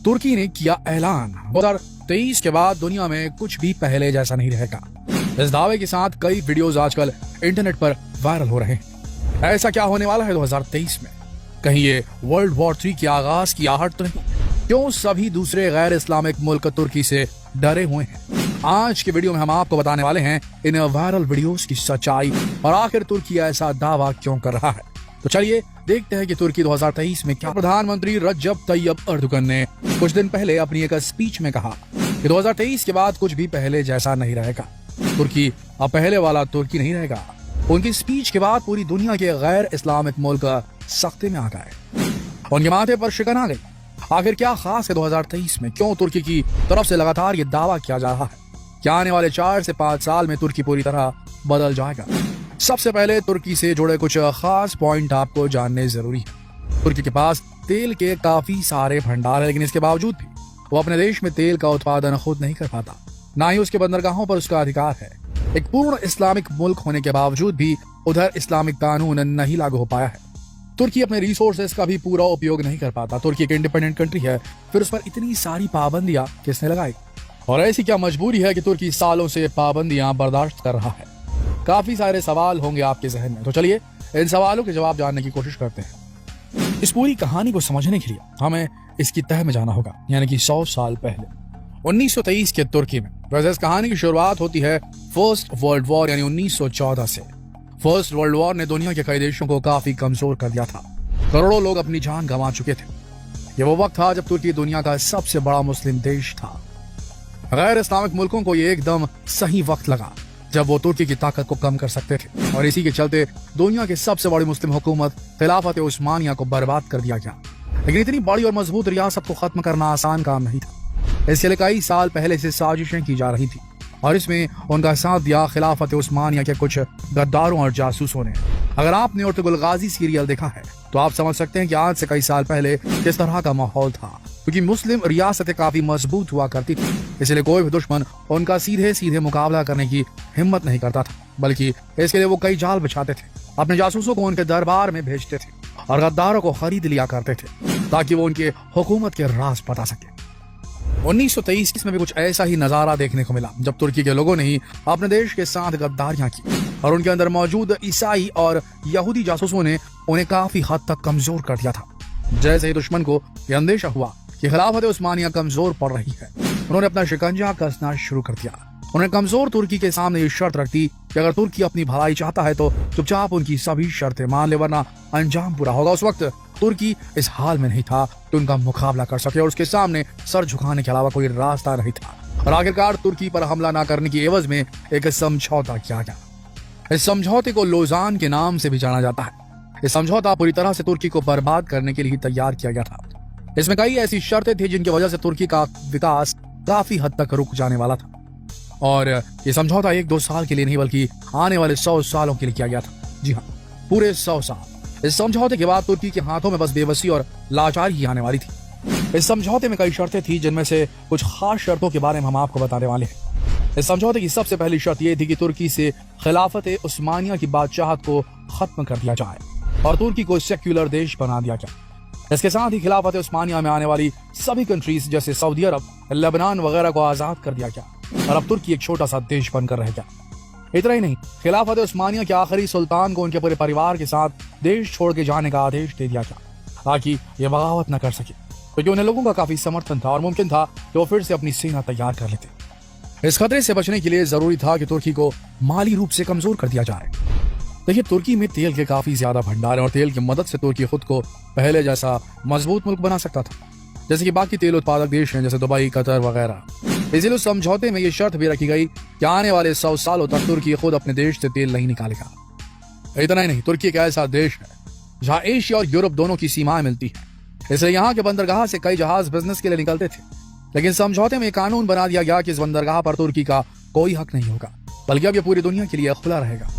तुर्की ने किया ऐलान 2023 के बाद दुनिया में कुछ भी पहले जैसा नहीं रहेगा। इस दावे के साथ कई वीडियोस आजकल इंटरनेट पर वायरल हो रहे हैं। ऐसा क्या होने वाला है 2023 में? कहीं ये वर्ल्ड वॉर 3 के आगाज की आहट तो नहीं? क्यों सभी दूसरे गैर इस्लामिक मुल्क तुर्की से डरे हुए हैं? आज के वीडियो में हम आपको बताने वाले हैं इन वायरल वीडियोस की सच्चाई और आखिर तुर्की ऐसा दावा क्यों कर रहा है। तो चलिए देखते हैं कि तुर्की 2023 में क्या। प्रधानमंत्री रजब तैयब अर्दोगन ने कुछ दिन पहले अपनी एक स्पीच में कहा कि 2023 के बाद कुछ भी पहले जैसा नहीं रहेगा। तुर्की अब पहले वाला तुर्की नहीं रहेगा। उनकी स्पीच के बाद पूरी दुनिया के गैर इस्लामिक मुल्क सख्ते में आ गए, उनके माथे पर शिकन आ गई। आखिर क्या खास है 2023 में? क्यों तुर्की की तरफ से लगातार ये दावा किया जा रहा है? क्या आने वाले 4 से 5 साल में तुर्की पूरी तरह बदल जाएगा? सबसे पहले तुर्की से जुड़े कुछ खास पॉइंट आपको जानने जरूरी है। तुर्की के पास तेल के काफी सारे भंडार है, लेकिन इसके बावजूद भी वो अपने देश में तेल का उत्पादन खुद नहीं कर पाता, ना ही उसके बंदरगाहों पर उसका अधिकार है। एक पूर्ण इस्लामिक मुल्क होने के बावजूद भी उधर इस्लामिक कानून नहीं लागू हो पाया है। तुर्की अपने रिसोर्सेज का भी पूरा उपयोग नहीं कर पाता। तुर्की एक इंडिपेंडेंट कंट्री है, फिर उस पर इतनी सारी पाबंदियां किसने लगाई? और ऐसी क्या मजबूरी है कि तुर्की सालों से पाबंदियां बर्दाश्त कर रहा है? काफी सारे सवाल होंगे आपके जहन में, तो चलिए इन सवालों के जवाब जानने की कोशिश करते हैं। इस पूरी कहानी को समझने के लिए हमें इसकी तह में जाना होगा, यानी कि 100 साल पहले 1923 के तुर्की में। वैसे इस कहानी की शुरुआत होती है फर्स्ट वर्ल्ड वॉर यानी 1914 से। फर्स्ट वर्ल्ड वॉर ने दुनिया के कई देशों को काफी कमजोर कर दिया था। करोड़ों लोग अपनी जान गंवा चुके थे। ये वो वक्त था जब तुर्की दुनिया का सबसे बड़ा मुस्लिम देश था। गैर इस्लामिक मुल्कों को ये एकदम सही वक्त लगा जब वो तुर्की की ताकत को कम कर सकते थे, और इसी के चलते दुनिया की सबसे बड़ी मुस्लिम हुकूमत खिलाफत उस्मानिया को बर्बाद कर दिया गया। लेकिन इतनी बड़ी और मजबूत रियासत को खत्म करना आसान काम नहीं था। इसके लिए कई साल पहले से साजिशें की जा रही थी, और इसमें उनका साथ दिया खिलाफत उस्मानिया के कुछ गद्दारों और जासूसों ने। अगर आपने अर्तुगरुल गाजी सीरियल देखा है तो आप समझ सकते हैं कि आज से कई साल पहले किस तरह का माहौल था, क्योंकि मुस्लिम रियासतें काफी मजबूत हुआ करती थी। इसलिए कोई भी दुश्मन उनका सीधे सीधे मुकाबला करने की हिम्मत नहीं करता था, बल्कि इसके लिए वो कई जाल बिछाते थे। अपने जासूसों को उनके दरबार में भेजते थे और गद्दारों को खरीद लिया करते थे ताकि वो उनके हुकूमत के राज बता सके। 1923 में भी कुछ ऐसा ही नजारा देखने को मिला, जब तुर्की के लोगों ने ही अपने देश के साथ गद्दारियां की और उनके अंदर मौजूद ईसाई और यहूदी जासूसों ने उन्हें काफी हद तक कमजोर कर दिया था। जैसे ही दुश्मन को यह अंदेशा हुआ कि खिलाफत उस्मानिया कमजोर पड़ रही है, उन्होंने अपना शिकंजा कसना शुरू कर दिया। उन्होंने कमजोर तुर्की के सामने ये शर्त रख दी कि अगर तुर्की अपनी भलाई चाहता है तो चुपचाप उनकी सभी शर्तें मान ले, वरना अंजाम पूरा होगा। उस वक्त तुर्की इस हाल में नहीं था कि उनका मुकाबला कर सके, और उसके सामने सर झुकाने के अलावा कोई रास्ता नहीं था। और आखिरकार तुर्की पर हमला न करने की एवज में एक समझौता किया गया। इस समझौते को लोजान के नाम से भी जाना जाता है। इस समझौता पूरी तरह से तुर्की को बर्बाद करने के लिए तैयार किया गया था। इसमें कई ऐसी शर्तें थी जिनकी वजह से तुर्की का विकास काफी हद तक रुक जाने वाला था, और ये समझौता 1-2 साल के लिए नहीं बल्कि आने वाले 100 सालों के लिए किया गया था। जी हाँ, पूरे 100 साल। इस समझौते के बाद तुर्की के हाथों में बस बेबसी और लाचारी ही आने वाली थी। इस समझौते में कई शर्तें थी, जिनमें से कुछ खास शर्तों के बारे में हम आपको बताने वाले हैं। इस समझौते की सबसे पहली शर्त यह थी कि तुर्की से खिलाफत उस्मानिया की बादशाहत को खत्म कर दिया जाए और तुर्की को सेक्युलर देश बना दिया जाए। इसके साथ ही खिलाफत उस्मानिया में आने वाली सभी कंट्रीज जैसे सऊदी अरब, लेबनान वगैरह को आजाद कर दिया गया और अब तुर्की एक छोटा सा देश बनकर रह गया। इतना ही नहीं, खिलाफत उस्मानिया के आखिरी सुल्तान को उनके पूरे परिवार के साथ देश छोड़ के जाने का आदेश दे दिया गया ताकि ये बगावत न कर सके, क्योंकि उन्हें लोगों का काफी समर्थन था और मुमकिन था कि वो फिर से अपनी सेना तैयार कर लेते। इस खतरे से बचने के लिए जरूरी था कि तुर्की को माली रूप से कमजोर कर दिया जाए। देखिए, तुर्की में तेल के काफी ज्यादा भंडार है और तेल की मदद से तुर्की खुद को पहले जैसा मजबूत मुल्क बना सकता था, जैसे कि बाकी तेल उत्पादक देश हैं जैसे दुबई, कतर वगैरह। इसलिए उस समझौते में ये शर्त भी रखी गई कि आने वाले 100 सालों तक तुर्की खुद अपने देश से तेल नहीं निकालेगा। इतना ही नहीं, तुर्की एक ऐसा देश है जहाँ एशिया और यूरोप दोनों की सीमाएं मिलती है, इसलिए यहाँ के बंदरगाह से कई जहाज बिजनेस के लिए निकलते थे। लेकिन समझौते में कानून बना दिया गया कि इस बंदरगाह पर तुर्की का कोई हक नहीं होगा, बल्कि अब यह पूरी दुनिया के लिए खुला रहेगा।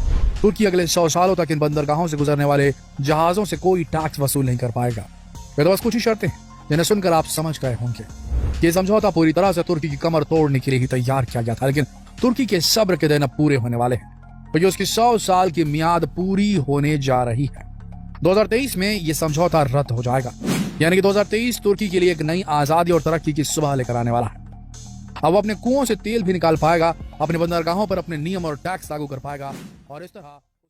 तुर्की अगले 100 सालों तक इन बंदरगाहों से गुजरने वाले जहाजों से कोई टैक्स वसूल नहीं कर पाएगा। ये तो बस कुछ ही शर्तें हैं जिन्हें सुनकर आप समझ गए होंगे कि समझौता पूरी तरह से तुर्की की कमर तोड़ने के लिए ही तैयार किया गया था। लेकिन तुर्की के सब्र के दिन अब पूरे होने वाले हैं, क्योंकि उसकी 100 साल की मियाद पूरी होने जा रही है। 2023 में ये समझौता रद्द हो जाएगा, यानी कि 2023 तुर्की के लिए एक नई आजादी और तरक्की की सुबह लेकर आने वाला है। अब वो अपने कुओं से तेल भी निकाल पाएगा, अपने बंदरगाहों पर अपने नियम और टैक्स लागू कर पाएगा और इस तरह